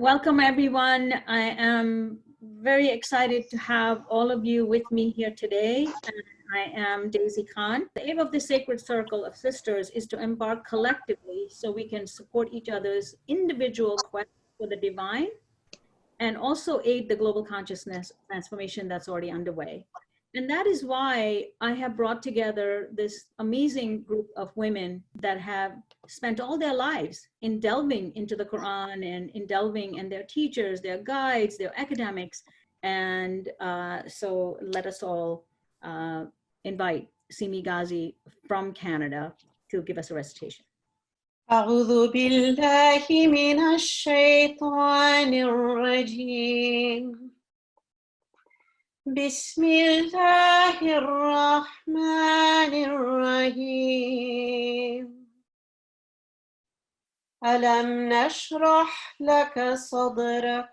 Welcome everyone. I am very excited to have all of you with me here today. I am Daisy Khan. The aim of the Sacred Circle of Sisters is to embark collectively so we can support each other's individual quest for the divine and also aid the global consciousness transformation that's already underway. And that is why I have brought together this amazing group of women that have spent all their lives in delving into the Quran and in delving and their teachers, their guides, their academics. And so let us all invite Seemi Ghazi from Canada to give us a recitation. أعوذ بالله من الشيطان الرجيم بسم الله الرحمن الرحيم ألم نشرح لك صدرك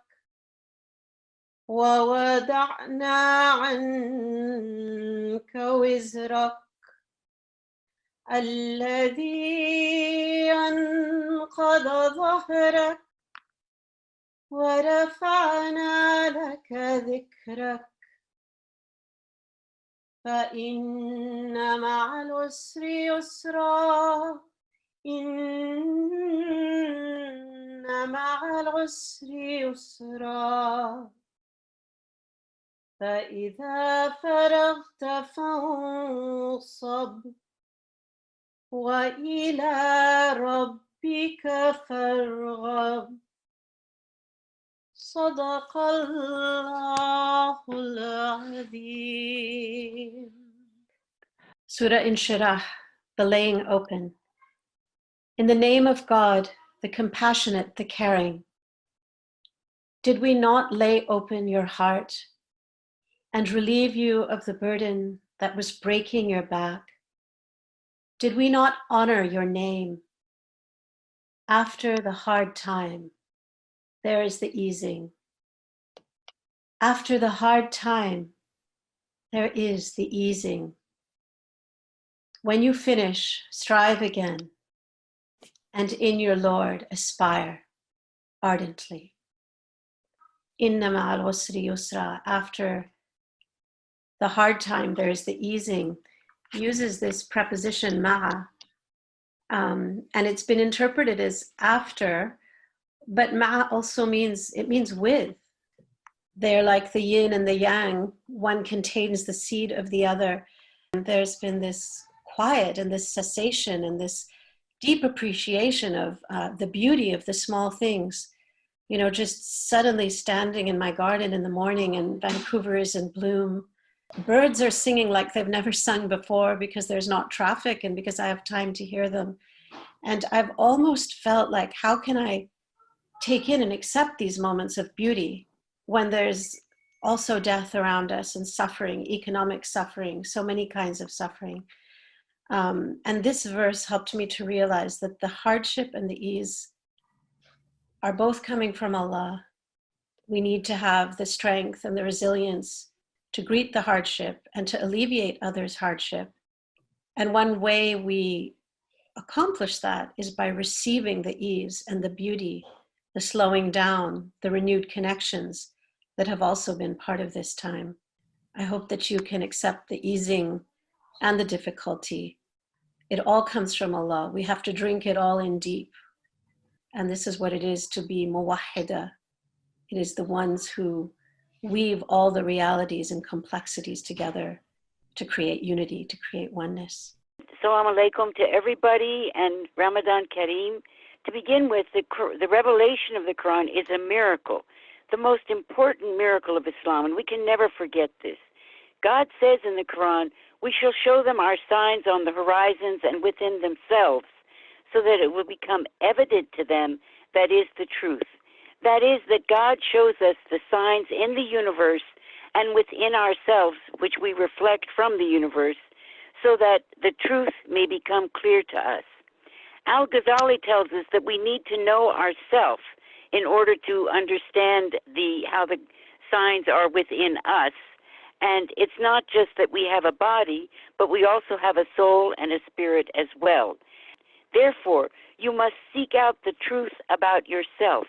ووضعنا عنك وزرك الذي أنقض ظهرك ورفعنا لك ذكرك فإن مع العسر يسرا إن مع العسر يسرا فإذا فرغت فانصب وإلى ربك فارغب صدق الله العظيم. Surah Inshirah, the laying open. In the name of God, the compassionate, the caring, did we not lay open your heart and relieve you of the burden that was breaking your back? Did we not honor your name? After the hard time, there is the easing. After the hard time, there is the easing. When you finish, strive again, and in your Lord aspire ardently. Inna ma'al usri yusra. After the hard time, there is the easing. Uses this preposition ma'a, and it's been interpreted as after, but ma'a also means with. They're like the yin and the yang. One contains the seed of the other. And there's been this quiet and this cessation and this deep appreciation of the beauty of the small things. You know, just suddenly standing in my garden in the morning and Vancouver is in bloom. Birds are singing like they've never sung before because there's not traffic and because I have time to hear them. And I've almost felt like, how can I take in and accept these moments of beauty when there's also death around us and suffering, economic suffering, so many kinds of suffering. And this verse helped me to realize that the hardship and the ease are both coming from Allah. We need to have the strength and the resilience to greet the hardship and to alleviate others' hardship. And one way we accomplish that is by receiving the ease and the beauty, the slowing down, the renewed connections that have also been part of this time. I hope that you can accept the easing and the difficulty. It all comes from Allah. We have to drink it all in deep. And this is what it is to be muwahhida. It is the ones who weave all the realities and complexities together to create unity, to create oneness. Assalamu alaikum to everybody and Ramadan Kareem. To begin with, the revelation of the Quran is a miracle, the most important miracle of Islam, and we can never forget this. God says in the Quran, we shall show them our signs on the horizons and within themselves, so that it will become evident to them that is the truth. That is, that God shows us the signs in the universe and within ourselves, which we reflect from the universe, so that the truth may become clear to us. Al-Ghazali tells us that we need to know ourselves in order to understand how the signs are within us. And it's not just that we have a body, but we also have a soul and a spirit as well. Therefore, you must seek out the truth about yourself.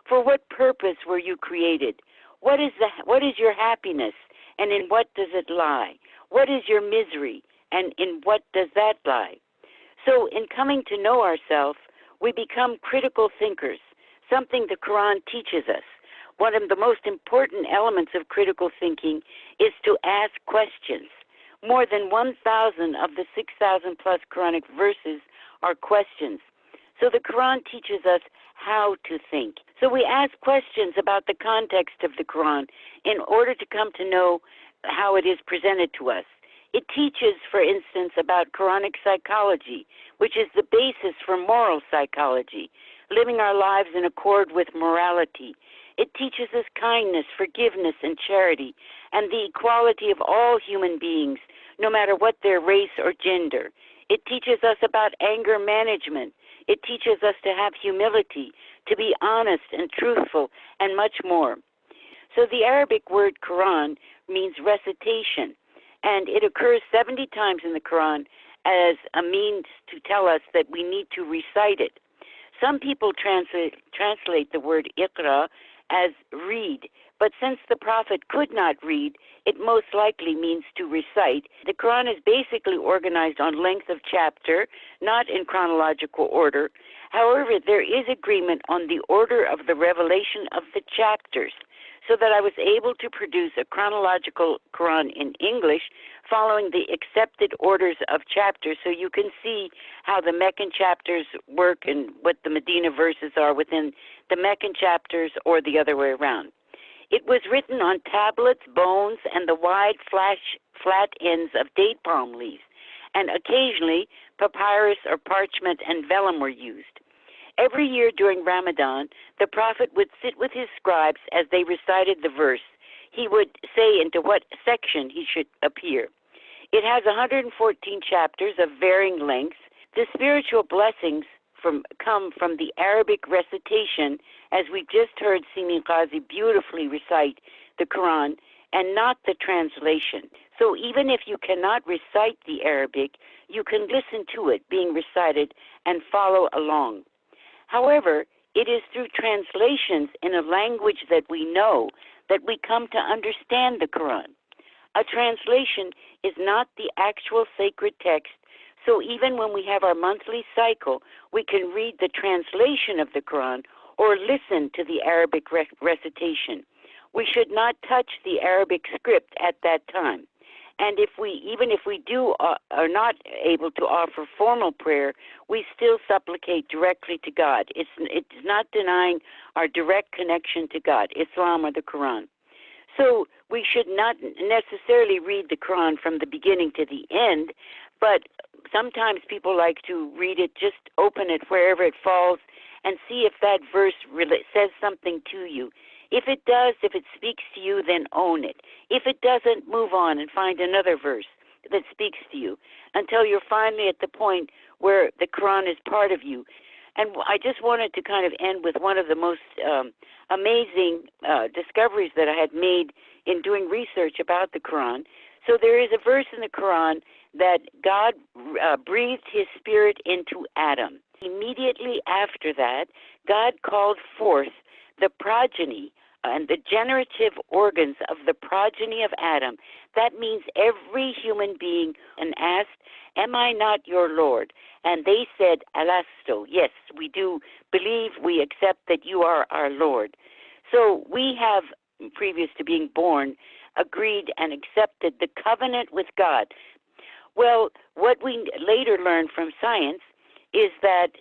For what purpose were you created? What is your happiness, and in what does it lie? What is your misery, and in what does that lie? So in coming to know ourselves, we become critical thinkers, something the Quran teaches us. One of the most important elements of critical thinking is to ask questions. More than 1,000 of the 6,000 plus Quranic verses are questions. So the Quran teaches us how to think. So we ask questions about the context of the Quran in order to come to know how it is presented to us. It teaches, for instance, about Quranic psychology, which is the basis for moral psychology, living our lives in accord with morality. It teaches us kindness, forgiveness, and charity, and the equality of all human beings, no matter what their race or gender. It teaches us about anger management. It teaches us to have humility, to be honest and truthful, and much more. So the Arabic word Quran means recitation, and it occurs 70 times in the Quran as a means to tell us that we need to recite it. Some people translate the word Iqra as read, but since the Prophet could not read, it most likely means to recite. The Quran is basically organized on length of chapter, not in chronological order. However, there is agreement on the order of the revelation of the chapters, so that I was able to produce a chronological Quran in English following the accepted orders of chapters, so you can see how the Meccan chapters work and what the Medina verses are within the Meccan chapters, or the other way around. It was written on tablets, bones, and the wide flat ends of date palm leaves, and occasionally papyrus or parchment and vellum were used. Every year during Ramadan, the Prophet would sit with his scribes as they recited the verse. He would say into what section he should appear. It has 114 chapters of varying lengths. The spiritual blessings come from the Arabic recitation, as we just heard Seemi Ghazi beautifully recite the Quran, and not the translation. So even if you cannot recite the Arabic, you can listen to it being recited and follow along. However, it is through translations in a language that we know that we come to understand the Quran. A translation is not the actual sacred text, so even when we have our monthly cycle, we can read the translation of the Quran or listen to the Arabic recitation. We should not touch the Arabic script at that time. And even if we are not able to offer formal prayer, we still supplicate directly to God. It's not denying our direct connection to God, Islam or the Quran. So we should not necessarily read the Quran from the beginning to the end, but sometimes people like to read it, just open it wherever it falls and see if that verse really says something to you. If it does, if it speaks to you, then own it. If it doesn't, move on and find another verse that speaks to you until you're finally at the point where the Quran is part of you. And I just wanted to kind of end with one of the most amazing discoveries that I had made in doing research about the Quran. So there is a verse in the Quran that God breathed his spirit into Adam. Immediately after that, God called forth the progeny and the generative organs of the progeny of Adam. That means every human being, and asked, "Am I not your Lord?" And they said, "Alasto," yes, we do believe, we accept that you are our Lord. So we have, previous to being born, agreed and accepted the covenant with God. Well, what we later learned from science is that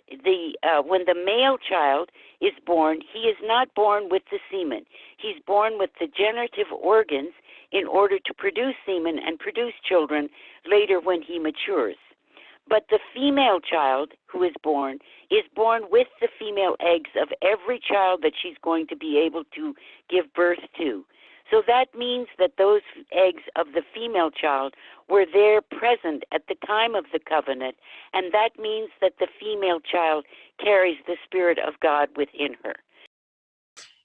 when the male child is born, he is not born with the semen. He's born with the generative organs in order to produce semen and produce children later when he matures. But the female child who is born with the female eggs of every child that she's going to be able to give birth to. So that means that those eggs of the female child were there present at the time of the covenant, and that means that the female child carries the Spirit of God within her.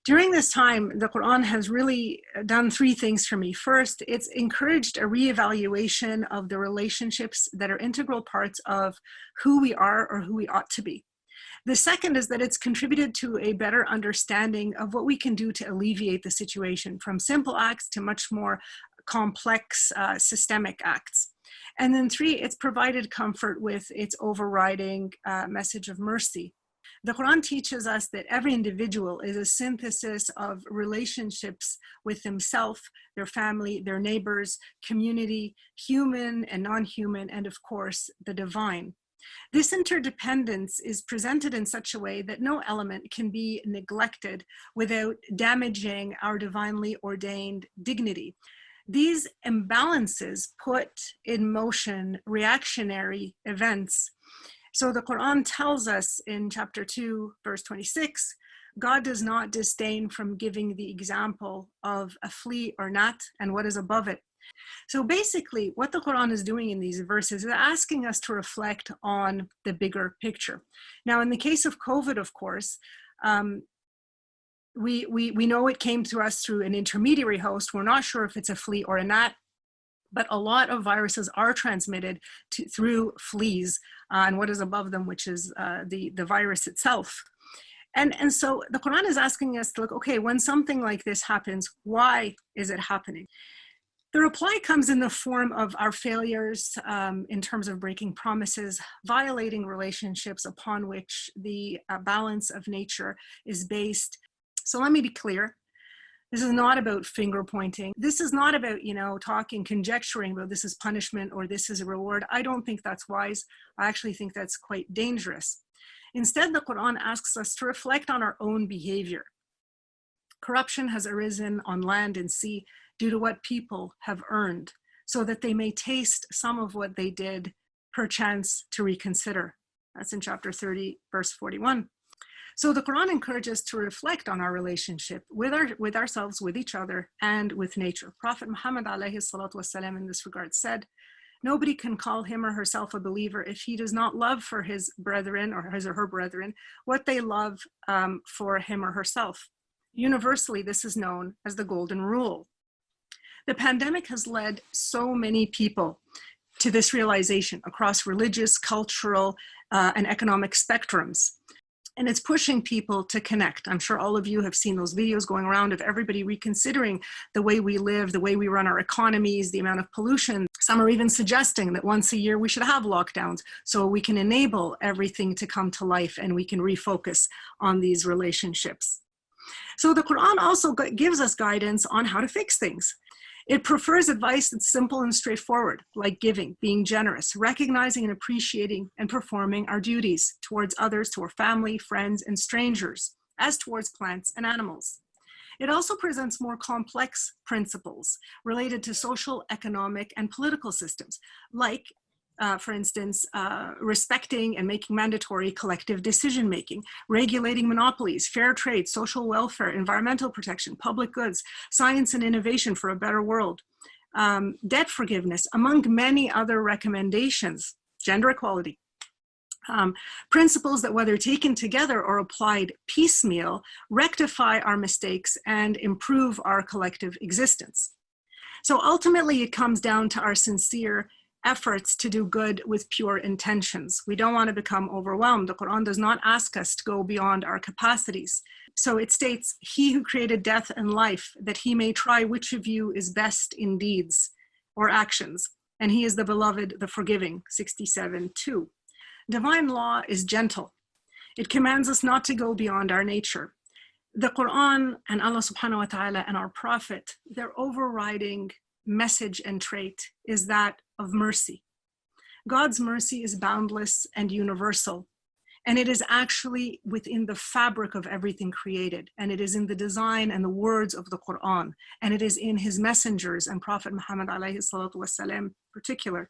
During this time, the Quran has really done three things for me. First, it's encouraged a reevaluation of the relationships that are integral parts of who we are or who we ought to be. The second is that it's contributed to a better understanding of what we can do to alleviate the situation, from simple acts to much more complex systemic acts. And then three, it's provided comfort with its overriding message of mercy. The Quran teaches us that every individual is a synthesis of relationships with themselves, their family, their neighbors, community, human and non-human, and of course, the divine. This interdependence is presented in such a way that no element can be neglected without damaging our divinely ordained dignity. These imbalances put in motion reactionary events. So the Quran tells us in chapter 2, verse 26, God does not disdain from giving the example of a flea or gnat and what is above it. So basically, what the Quran is doing in these verses is asking us to reflect on the bigger picture. Now, in the case of COVID, of course, we know it came to us through an intermediary host. We're not sure if it's a flea or a gnat, but a lot of viruses are transmitted through fleas and what is above them, which is the virus itself. And so the Quran is asking us to look, okay, when something like this happens, why is it happening? The reply comes in the form of our failures in terms of breaking promises, violating relationships upon which the balance of nature is based. So let me be clear. This is not about finger pointing. This is not about, talking, conjecturing about this is punishment or this is a reward. I don't think that's wise. I actually think that's quite dangerous. Instead, the Quran asks us to reflect on our own behavior. Corruption has arisen on land and sea due to what people have earned, so that they may taste some of what they did, perchance to reconsider. That's in chapter 30, verse 41. So the Quran encourages us to reflect on our relationship with ourselves, with each other, and with nature. Prophet Muhammad ﷺ in this regard said, nobody can call him or herself a believer if he does not love for his brethren or his or her brethren what they love for him or herself. Universally, this is known as the golden rule. The pandemic has led so many people to this realization across religious, cultural, and economic spectrums. And it's pushing people to connect. I'm sure all of you have seen those videos going around of everybody reconsidering the way we live, the way we run our economies, the amount of pollution. Some are even suggesting that once a year we should have lockdowns so we can enable everything to come to life and we can refocus on these relationships. So the Quran also gives us guidance on how to fix things. It prefers advice that's simple and straightforward, like giving, being generous, recognizing and appreciating and performing our duties towards others, to our family, friends, and strangers, as towards plants and animals. It also presents more complex principles related to social, economic, and political systems, like, for instance, respecting and making mandatory collective decision-making, regulating monopolies, fair trade, social welfare, environmental protection, public goods, science and innovation for a better world, debt forgiveness, among many other recommendations, gender equality. Principles that, whether taken together or applied piecemeal, rectify our mistakes and improve our collective existence. So ultimately, it comes down to our sincere efforts to do good with pure intentions. We don't want to become overwhelmed. The Quran does not ask us to go beyond our capacities. So it states, he who created death and life, that he may try which of you is best in deeds or actions. And he is the beloved, the forgiving, 67:2. Divine law is gentle. It commands us not to go beyond our nature. The Quran and Allah subhanahu wa ta'ala and our Prophet, their overriding message and trait is that of mercy. God's mercy is boundless and universal, and it is actually within the fabric of everything created, and it is in the design and the words of the Quran, and it is in his messengers and Prophet Muhammad alayhi salatu wasalam particular.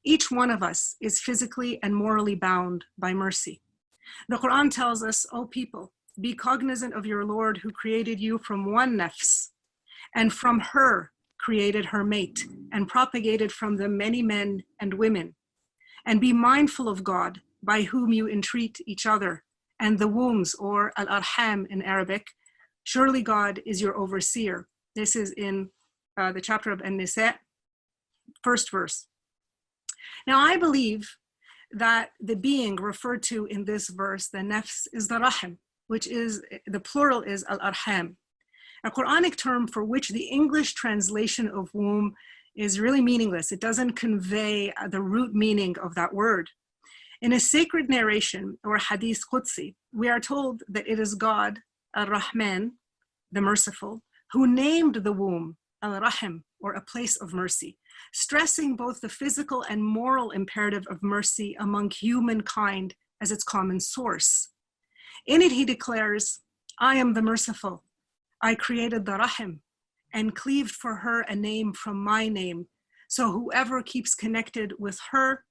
Each one of us is physically and morally bound by mercy. The Quran tells us, O people, be cognizant of your Lord who created you from one nafs, and from her created her mate, and propagated from them many men and women. And be mindful of God, by whom you entreat each other, and the wombs, or al-arham in Arabic. Surely God is your overseer. This is in the chapter of An-Nisa, first verse. Now I believe that the being referred to in this verse, the nafs, is the rahim, which is, the plural is al-arham, a Quranic term for which the English translation of womb is really meaningless. It doesn't convey the root meaning of that word. In a sacred narration or hadith Qudsi, we are told that it is God, Ar-Rahman, the merciful, who named the womb Al-Rahim, or a place of mercy, stressing both the physical and moral imperative of mercy among humankind as its common source. In it, he declares, I am the merciful. I created the Rahim and cleaved for her a name from my name. So whoever keeps connected with her,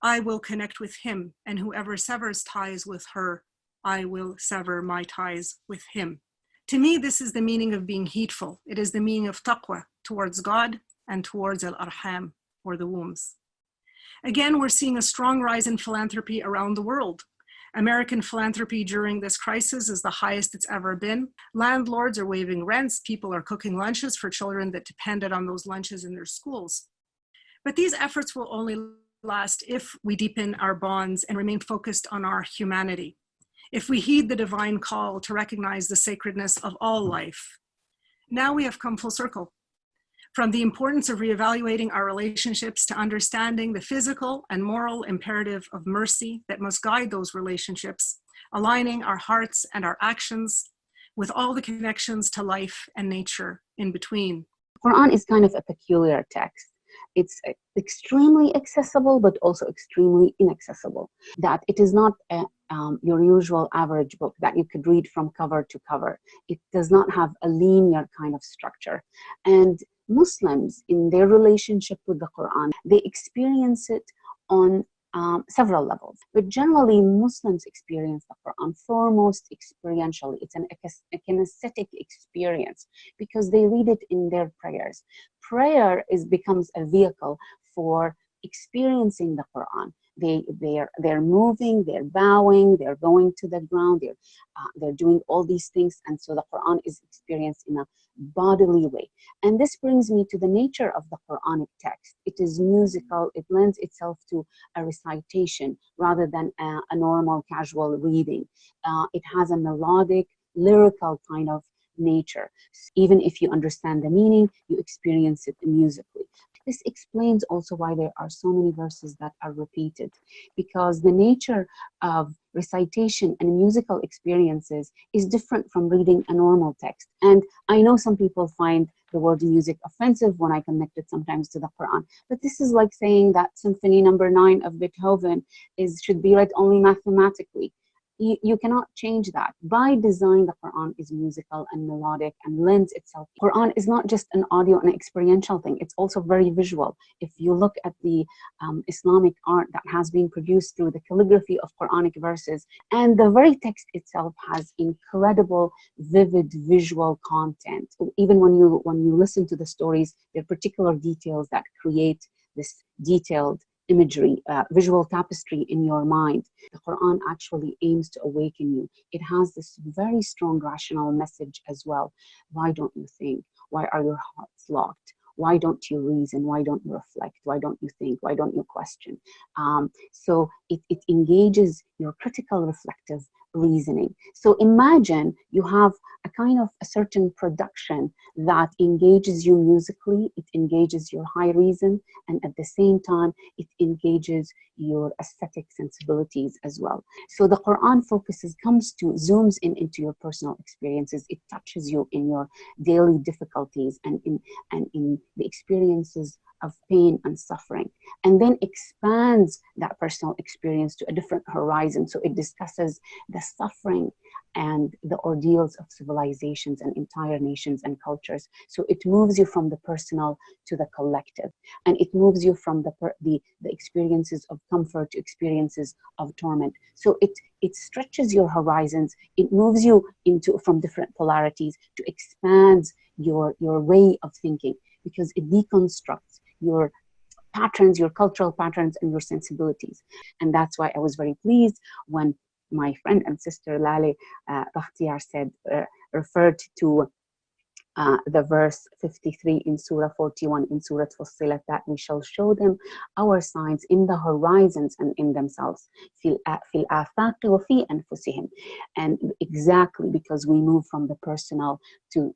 I will connect with him. And whoever severs ties with her, I will sever my ties with him. To me, this is the meaning of being heedful. It is the meaning of taqwa towards God and towards al-arham, or the wombs. Again, we're seeing a strong rise in philanthropy around the world. American philanthropy during this crisis is the highest it's ever been. Landlords are waiving rents. People are cooking lunches for children that depended on those lunches in their schools. But these efforts will only last if we deepen our bonds and remain focused on our humanity, if we heed the divine call to recognize the sacredness of all life. Now we have come full circle. From the importance of reevaluating our relationships to understanding the physical and moral imperative of mercy that must guide those relationships, aligning our hearts and our actions with all the connections to life and nature in between. Quran is kind of a peculiar text. It's extremely accessible, but also extremely inaccessible. That it is not your usual average book that you could read from cover to cover. It does not have a linear kind of structure. And Muslims, in their relationship with the Quran, they experience it on several levels. But generally, Muslims experience the Quran foremost experientially. It's a kinesthetic experience because they read it in their prayers. Prayer becomes a vehicle for experiencing the Quran. They're moving, they're bowing, they're going to the ground, they're doing all these things, and so the Quran is experienced in a bodily way. And this brings me to the nature of the Quranic text. It is musical. It lends itself to a recitation rather than a normal casual reading. It has a melodic, lyrical kind of nature. Even if you understand the meaning, you experience it musically. This explains also why there are so many verses that are repeated, because the nature of recitation and musical experiences is different from reading a normal text. And I know some people find the word music offensive when I connect it sometimes to the Quran, but this is like saying that Symphony Number 9 of Beethoven should be read only mathematically. You cannot change that. By design, the Quran is musical and melodic and lends itself. Quran is not just an audio and experiential thing. It's also very visual. If you look at the Islamic art that has been produced through the calligraphy of Quranic verses, and the very text itself has incredible, vivid visual content. Even when you listen to the stories, there are particular details that create this detailed imagery, visual tapestry in your mind. The Quran actually aims to awaken you. It has this very strong rational message as well. Why don't you think? Why are your hearts locked? Why don't you reason? Why don't you reflect? Why don't you think? Why don't you question? So it engages your critical, reflective reasoning. So imagine you have a certain production that engages you musically, it engages your high reason, and at the same time, it engages your aesthetic sensibilities as well. So the Quran zooms into your personal experiences. It touches you in your daily difficulties and in the experiences of pain and suffering, and then expands that personal experience to a different horizon. So it discusses the suffering and the ordeals of civilizations and entire nations and cultures. So it moves you from the personal to the collective, and it moves you from the experiences of comfort to experiences of torment. So it stretches your horizons. It moves you from different polarities to expand your way of thinking, because it deconstructs your patterns, your cultural patterns, and your sensibilities. And that's why I was very pleased when my friend and sister Laleh Bakhtiar referred to the verse 53 in Surah 41 in Surah Fussilat, that we shall show them our signs in the horizons and in themselves. فِي الْآفَاقِ وَفِي أَنفُسِهِم. And exactly because we move from the personal to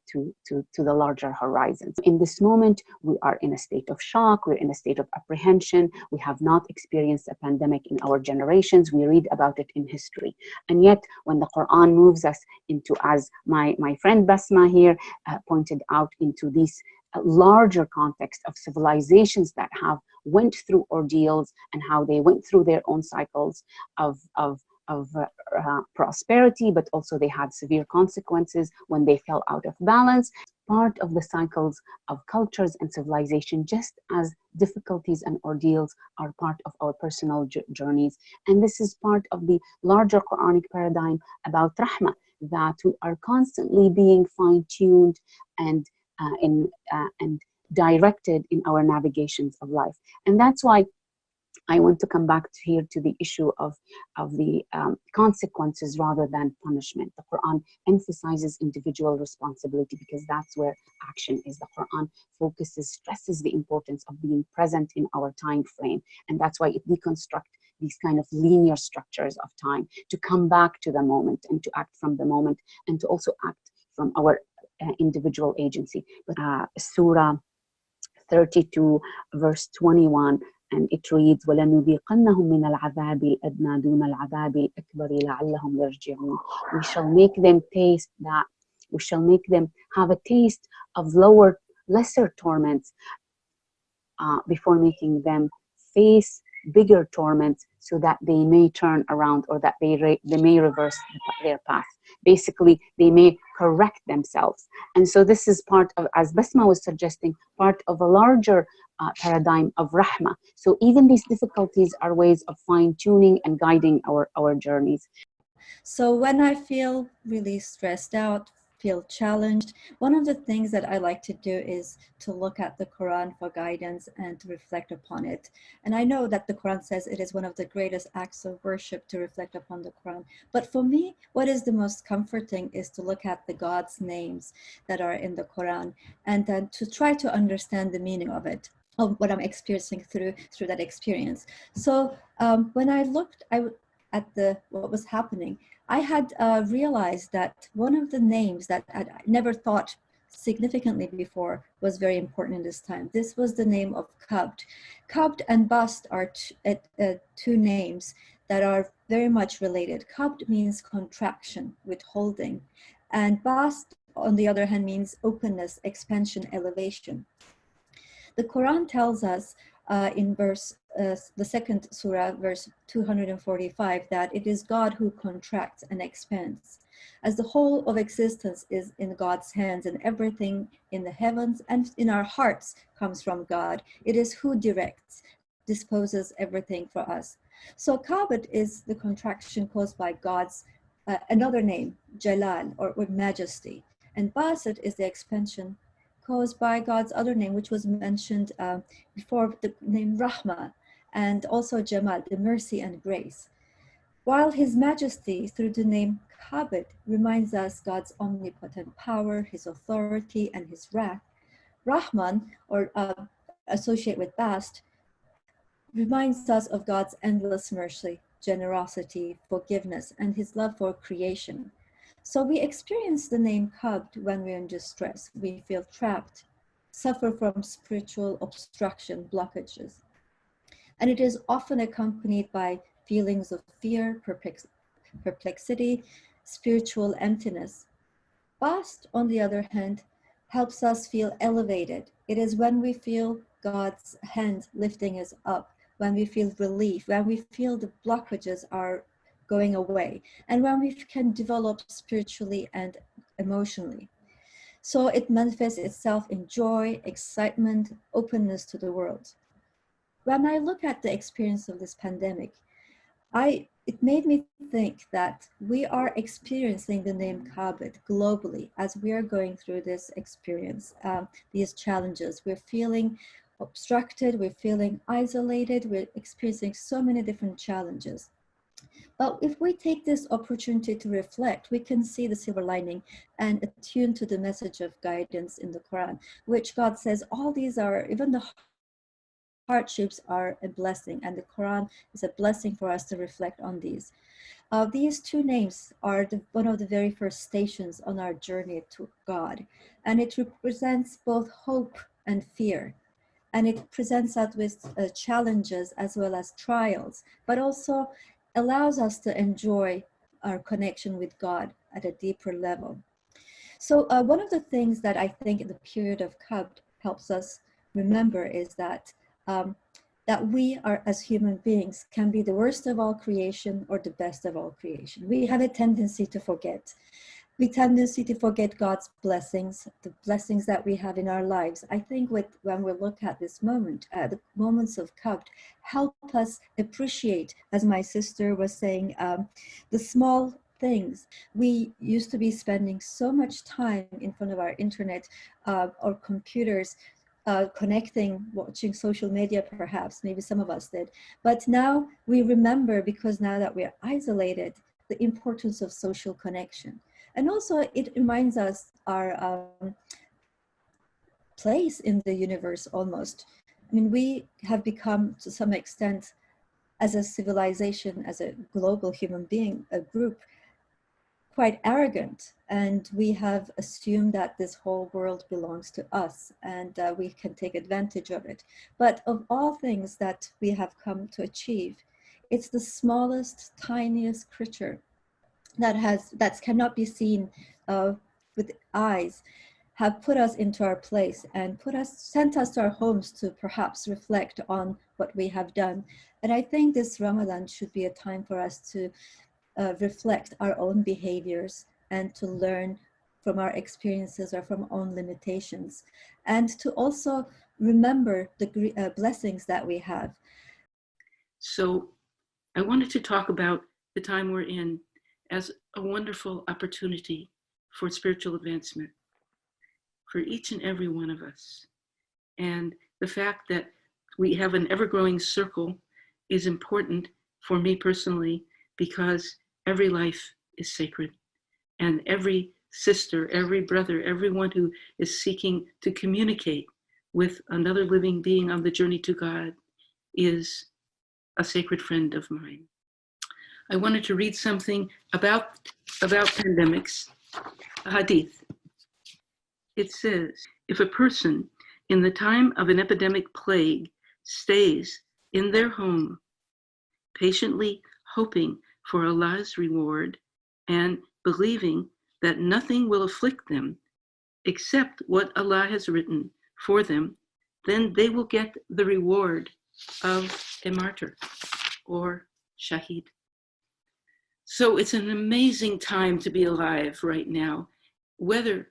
the larger horizons. In this moment, we are in a state of shock, we're in a state of apprehension, we have not experienced a pandemic in our generations, we read about it in history. And yet, when the Quran moves us into, as my friend Basma here pointed out, into these larger context of civilizations that have went through ordeals and how they went through their own cycles of prosperity, but also they had severe consequences when they fell out of balance. Part of the cycles of cultures and civilization, just as difficulties and ordeals are part of our personal journeys. And this is part of the larger Quranic paradigm about rahmah, that we are constantly being fine-tuned and directed in our navigations of life. And that's why I want to come back here to the issue of the consequences rather than punishment. The Quran emphasizes individual responsibility because that's where action is. The Quran stresses the importance of being present in our time frame. And that's why it deconstructs these kind of linear structures of time, to come back to the moment and to act from the moment and to also act from our individual agency. But Surah 32, verse 21, and it reads, وَلَنُذِيقَنَّهُم مِّنَ الْعَذَابِ الْأَدْنَى دُونَ الْعَذَابِ الْأَكْبَرِ لَعَلَّهُمْ يَرْجِعُونَ. We shall make them taste that. We shall make them have a taste of lesser torments before making them face bigger torments, so that they may turn around, or that they may reverse their path. Basically, they may correct themselves. And so this is part of, as Basma was suggesting, part of a larger paradigm of rahmah. So even these difficulties are ways of fine-tuning and guiding our journeys. So when I feel really stressed out, feel challenged, one of the things that I like to do is to look at the Quran for guidance and to reflect upon it. And I know that the Quran says it is one of the greatest acts of worship to reflect upon the Quran. But for me, what is the most comforting is to look at the God's names that are in the Quran, and then to try to understand the meaning of it, of what I'm experiencing through that experience. So when I looked at what was happening, I had realized that one of the names that I never thought significantly before was very important in this time. This was the name of Kabd. Kabd and Bast are two names that are very much related. Kabd means contraction, withholding, and Bast, on the other hand, means openness, expansion, elevation. The Quran tells us in the second surah, verse 245, that it is God who contracts and expands. As the whole of existence is in God's hands, and everything in the heavens and in our hearts comes from God, it is who directs, disposes everything for us. So Kabad is the contraction caused by God's another name, Jalal, or majesty. And Basit is the expansion caused by God's other name, which was mentioned before, the name Rahma, and also Jamal, the mercy and grace. While His Majesty, through the name Kabad, reminds us God's omnipotent power, His authority, and His wrath, Rahman, or associate with Bast, reminds us of God's endless mercy, generosity, forgiveness, and His love for creation. So we experience the name Kabd when we're in distress. We feel trapped, suffer from spiritual obstruction, blockages. And it is often accompanied by feelings of fear, perplexity, spiritual emptiness. Bast, on the other hand, helps us feel elevated. It is when we feel God's hand lifting us up, when we feel relief, when we feel the blockages are going away, and when we can develop spiritually and emotionally. So it manifests itself in joy, excitement, openness to the world. When I look at the experience of this pandemic, it made me think that we are experiencing the name Kabad globally as we are going through this experience, these challenges. We're feeling obstructed, we're feeling isolated, we're experiencing so many different challenges. But if we take this opportunity to reflect, we can see the silver lining and attune to the message of guidance in the Quran, which God says all these are, even the hardships are a blessing, and the Quran is a blessing for us to reflect on these. These two names are one of the very first stations on our journey to God, and it represents both hope and fear. And it presents us with challenges as well as trials, but also allows us to enjoy our connection with God at a deeper level. So one of the things that I think in the period of Qabd helps us remember is that that we are, as human beings, can be the worst of all creation or the best of all creation. We have a tendency to forget. We tendency to forget God's blessings, the blessings that we have in our lives. I think when we look at this moment, the moments of Qabd help us appreciate, as my sister was saying, the small things. We used to be spending so much time in front of our internet or computers, connecting, watching social media, perhaps, maybe some of us did. But now we remember, because now that we are isolated, the importance of social connection. And also it reminds us our place in the universe almost. I mean, we have become to some extent, as a civilization, as a global human being, a group, quite arrogant, and we have assumed that this whole world belongs to us, and we can take advantage of it. But of all things that we have come to achieve, it's the smallest, tiniest creature that cannot be seen with eyes, have put us into our place and sent us to our homes to perhaps reflect on what we have done. And I think this Ramadan should be a time for us to reflect our own behaviors and to learn from our experiences or from our own limitations, and to also remember the blessings that we have. So I wanted to talk about the time we're in as a wonderful opportunity for spiritual advancement for each and every one of us. And the fact that we have an ever-growing circle is important for me personally, because every life is sacred, and every sister, every brother, everyone who is seeking to communicate with another living being on the journey to God is a sacred friend of mine. I wanted to read something about pandemics, a hadith. It says, if a person in the time of an epidemic plague stays in their home, patiently hoping for Allah's reward and believing that nothing will afflict them except what Allah has written for them, then they will get the reward of a martyr or shaheed. So it's an amazing time to be alive right now, whether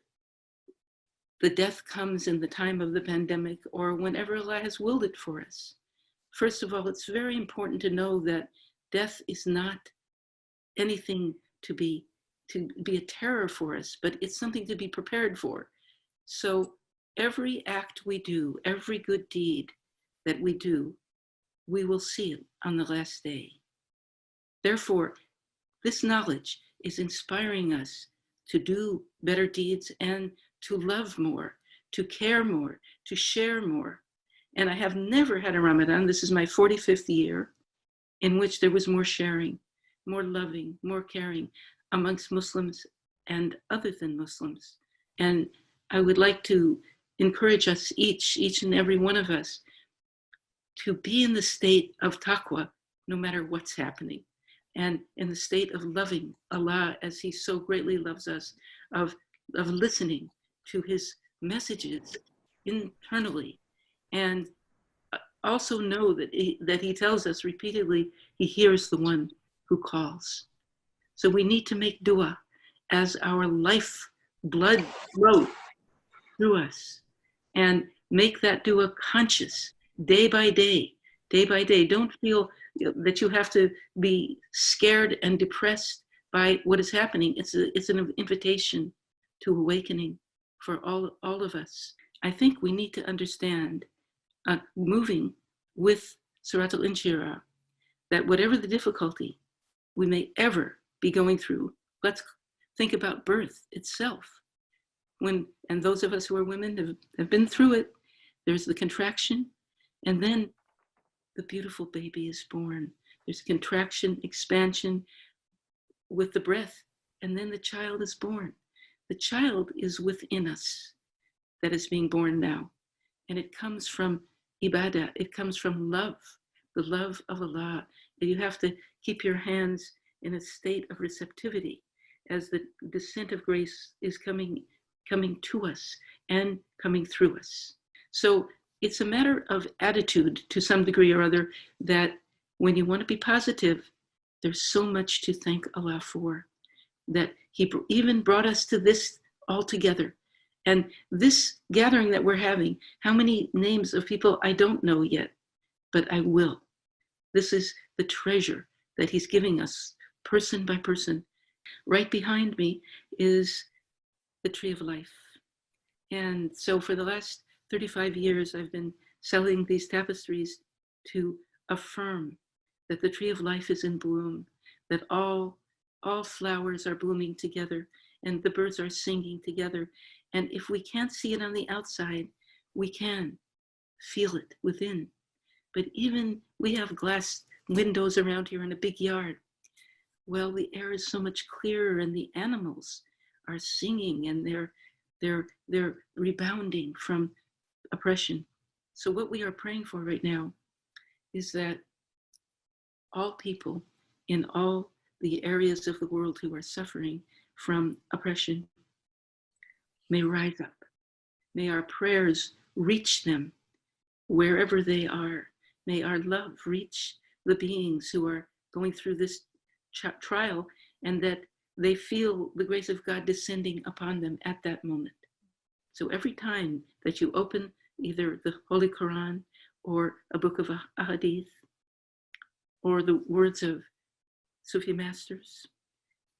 the death comes in the time of the pandemic or whenever Allah has willed it for us. First of all, it's very important to know that death is not anything to be a terror for us, but it's something to be prepared for. So every act we do, every good deed that we do, we will see it on the last day. Therefore, this knowledge is inspiring us to do better deeds and to love more, to care more, to share more. And I have never had a Ramadan, this is my 45th year, in which there was more sharing, more loving, more caring amongst Muslims and other than Muslims. And I would like to encourage us each and every one of us to be in the state of taqwa, no matter what's happening, and in the state of loving Allah as He so greatly loves us, of listening to His messages internally, and also know that he tells us repeatedly He hears the one who calls. So we need to make dua as our life blood flows through us, and make that dua conscious day by day, day by day. Don't feel that you have to be scared and depressed by what is happening. It's an invitation to awakening for all of us. I think we need to understand, moving with Surat al-Inshirah, that whatever the difficulty, we may ever be going through. Let's think about birth itself. And those of us who are women have been through it. There's the contraction, and then the beautiful baby is born. There's contraction, expansion with the breath, and then the child is born. The child is within us that is being born now. And it comes from ibadah, it comes from love, the love of Allah. And you have to keep your hands in a state of receptivity as the descent of grace is coming to us and coming through us. So it's a matter of attitude to some degree or other, that when you want to be positive, there's so much to thank Allah for, that He even brought us to this all together. And this gathering that we're having, how many names of people I don't know yet, but I will. This is the treasure that He's giving us, person by person. Right behind me is the Tree of Life. And so for the last 35 years, I've been selling these tapestries to affirm that the Tree of Life is in bloom, that all flowers are blooming together, and the birds are singing together. And if we can't see it on the outside, we can feel it within. But even we have glass windows around here in a big yard. Well, the air is so much clearer, and the animals are singing, and they're rebounding from oppression. So what we are praying for right now is that all people in all the areas of the world who are suffering from oppression may rise up. May our prayers reach them wherever they are. May our love reach the beings who are going through this trial, and that they feel the grace of God descending upon them at that moment. So every time that you open either the Holy Quran or a book of Ahadith or the words of Sufi masters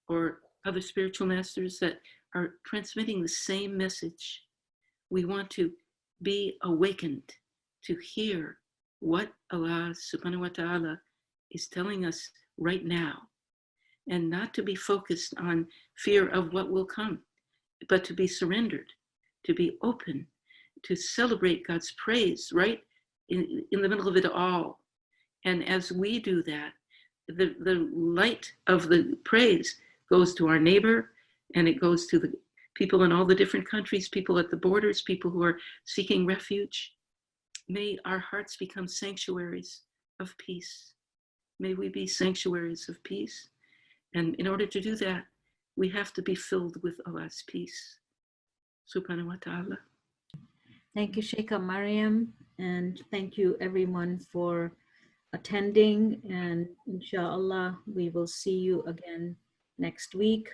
or other spiritual masters that are transmitting the same message, we want to be awakened to hear what Allah subhanahu wa ta'ala is telling us right now, and not to be focused on fear of what will come, but to be surrendered, to be open, to celebrate God's praise right in the middle of it all. And as we do that, the light of the praise goes to our neighbor, and it goes to the people in all the different countries, people at the borders, people who are seeking refuge. May our hearts become sanctuaries of peace. May we be sanctuaries of peace. And in order to do that, we have to be filled with Allah's peace. Subhanahu wa ta'ala. Thank you, Shaykha Maryam, and thank you everyone for attending, and inshallah we will see you again next week.